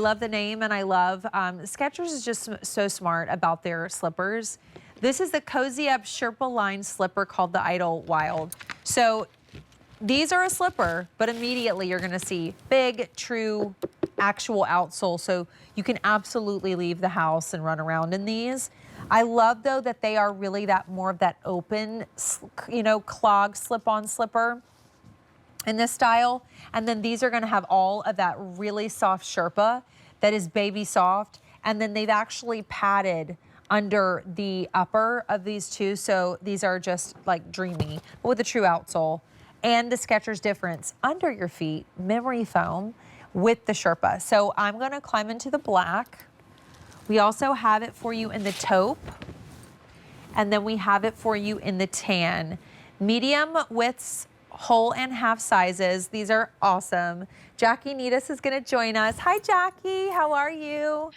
Love the name, and I love Skechers is just so smart about their slippers. This is the Cozy Up Sherpa-lined slipper called the Idlewild. So these are a slipper, but immediately you're gonna see big, true, actual outsole. So you can absolutely leave the house and run around in these. I love though that they are really that more of that open, clog slip-on slipper in this style. And then these are gonna have all of that really soft Sherpa that is baby soft. And then they've actually padded under the upper of these two. So these are just like dreamy, but with a true outsole. And the Skechers difference, under your feet, memory foam with the Sherpa. So I'm gonna climb into the black. We also have it for you in the taupe. And then we have it for you in the tan. Medium widths, whole and half sizes. These are awesome. Jackie Needus is gonna join us. Hi, Jackie, how are you?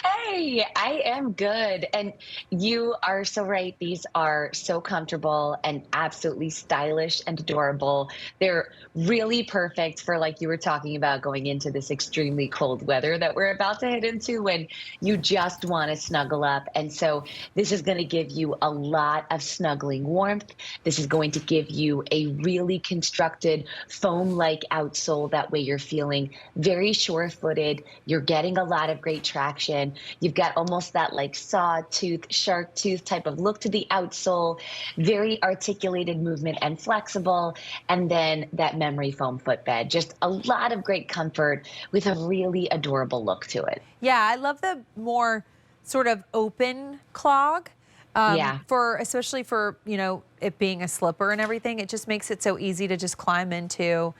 Hey, I am good. And you are so right. These are so comfortable and absolutely stylish and adorable. They're really perfect for, like you were talking about, going into this extremely cold weather that we're about to head into when you just want to snuggle up. And so this is going to give you a lot of snuggling warmth. This is going to give you a really constructed foam-like outsole. That way you're feeling very sure-footed. You're getting a lot of great traction. You've got almost that like sawtooth, shark tooth type of look to the outsole, very articulated movement and flexible, and then that memory foam footbed. Just a lot of great comfort with a really adorable look to it. Yeah, I love the more sort of open clog. Yeah. Especially for, it being a slipper and everything, it just makes it so easy to just climb into,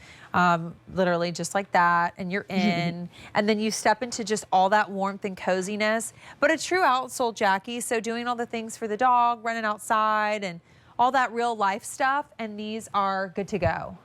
literally just like that, and you're in, and then you step into just all that warmth and coziness, but a true outsole, Jackie, so doing all the things for the dog, running outside, and all that real life stuff, and these are good to go.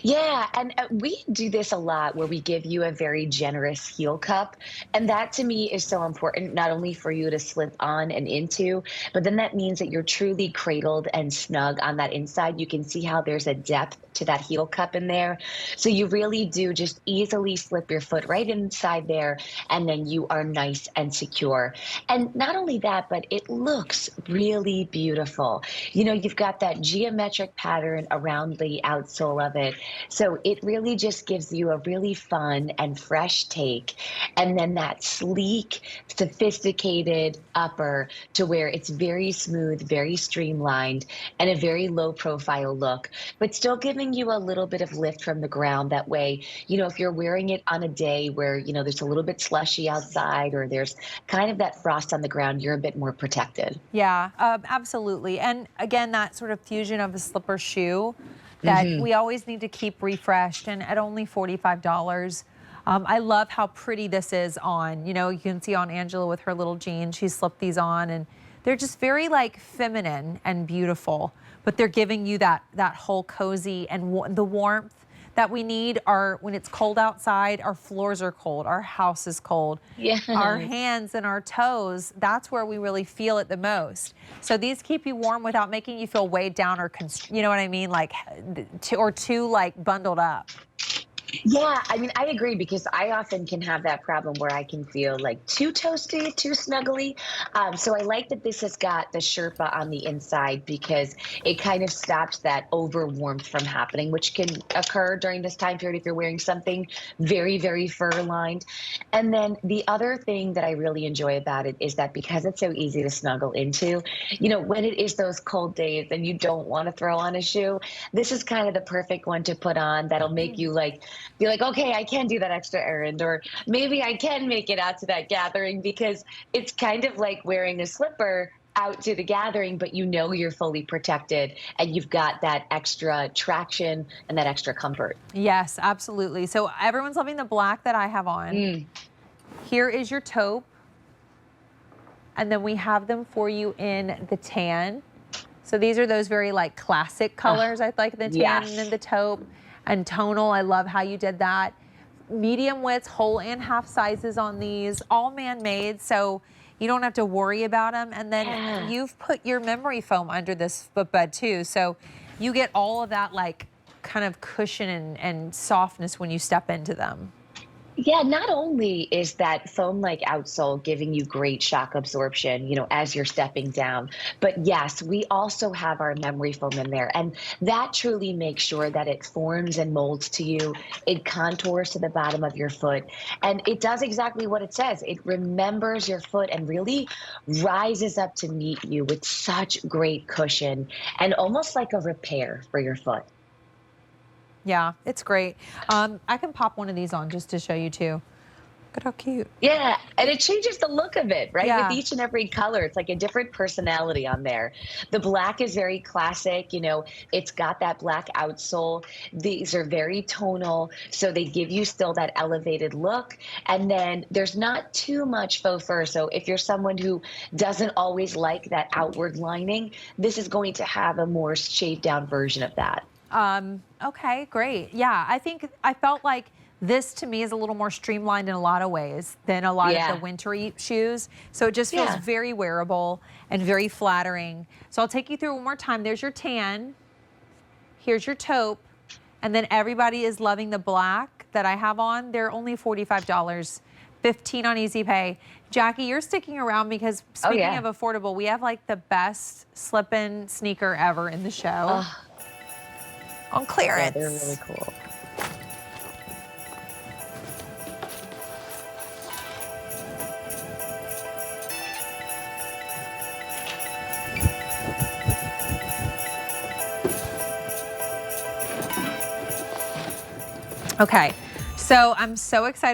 Yeah, and we do this a lot where we give you a very generous heel cup. And that to me is so important, not only for you to slip on and into, but then that means that you're truly cradled and snug on that inside. You can see how there's a depth to that heel cup in there. So you really do just easily slip your foot right inside there, and then you are nice and secure. And not only that, but it looks really beautiful. You've got that geometric pattern around the outsole of it. So it really just gives you a really fun and fresh take. And then that sleek, sophisticated upper to where it's very smooth, very streamlined, and a very low profile look, but still giving you a little bit of lift from the ground. That way, if you're wearing it on a day where, there's a little bit slushy outside or there's kind of that frost on the ground, you're a bit more protected. Yeah, absolutely. And again, that sort of fusion of a slipper shoe that we always need to keep refreshed, and at only $45. I love how pretty this is on. You can see on Angela with her little jeans, she slipped these on, and they're just very like feminine and beautiful, but they're giving you that whole cozy and the warmth that we need. When it's cold outside, our floors are cold, our house is cold, Yeah. our hands and our toes, that's where we really feel it the most. So these keep you warm without making you feel weighed down or, you know what I mean? Like, too like bundled up. Yeah, I mean, I agree because I often can have that problem where I can feel like too toasty, too snuggly. So I like that this has got the Sherpa on the inside because it kind of stops that over warmth from happening, which can occur during this time period if you're wearing something very, very fur lined. And then the other thing that I really enjoy about it is that because it's so easy to snuggle into, when it is those cold days and you don't want to throw on a shoe, this is kind of the perfect one to put on that'll make you be like, okay, I can do that extra errand, or maybe I can make it out to that gathering, because it's kind of like wearing a slipper out to the gathering, but you're fully protected and you've got that extra traction and that extra comfort. Yes, absolutely. So everyone's loving the black that I have on. Here is your taupe. And then we have them for you in the tan. So these are those very like classic colors, I like the tan Yes. and then the taupe. And tonal, I love how you did that. Medium widths, whole and half sizes on these, all man-made, so you don't have to worry about them. And then you've put your memory foam under this footbed too, so you get all of that like kind of cushion and softness when you step into them. Yeah, not only is that foam-like outsole giving you great shock absorption, as you're stepping down, but yes, we also have our memory foam in there, and that truly makes sure that it forms and molds to you. It contours to the bottom of your foot, and it does exactly what it says. It remembers your foot and really rises up to meet you with such great cushion and almost like a repair for your foot. Yeah, it's great. I can pop one of these on just to show you too. Look at how cute. Yeah, and it changes the look of it, right? With Yeah. each and every color, it's like a different personality on there. The black is very classic, it's got that black outsole. These are very tonal, so they give you still that elevated look. And then there's not too much faux fur. So if you're someone who doesn't always like that outward lining, this is going to have a more shaved down version of that. Okay, great. Yeah, I felt like this to me is a little more streamlined in a lot of ways than a lot of the Yeah. wintry shoes. So it just feels Yeah. very wearable and very flattering. So I'll take you through one more time. There's your tan. Here's your taupe. And then everybody is loving the black that I have on. They're only $45, 15 on Easy Pay. Jackie, you're sticking around because Oh, speaking yeah. of affordable, we have like the best slip-in sneaker ever in the show Oh, on yeah, clearance. they're really cool. Okay, so I'm so excited.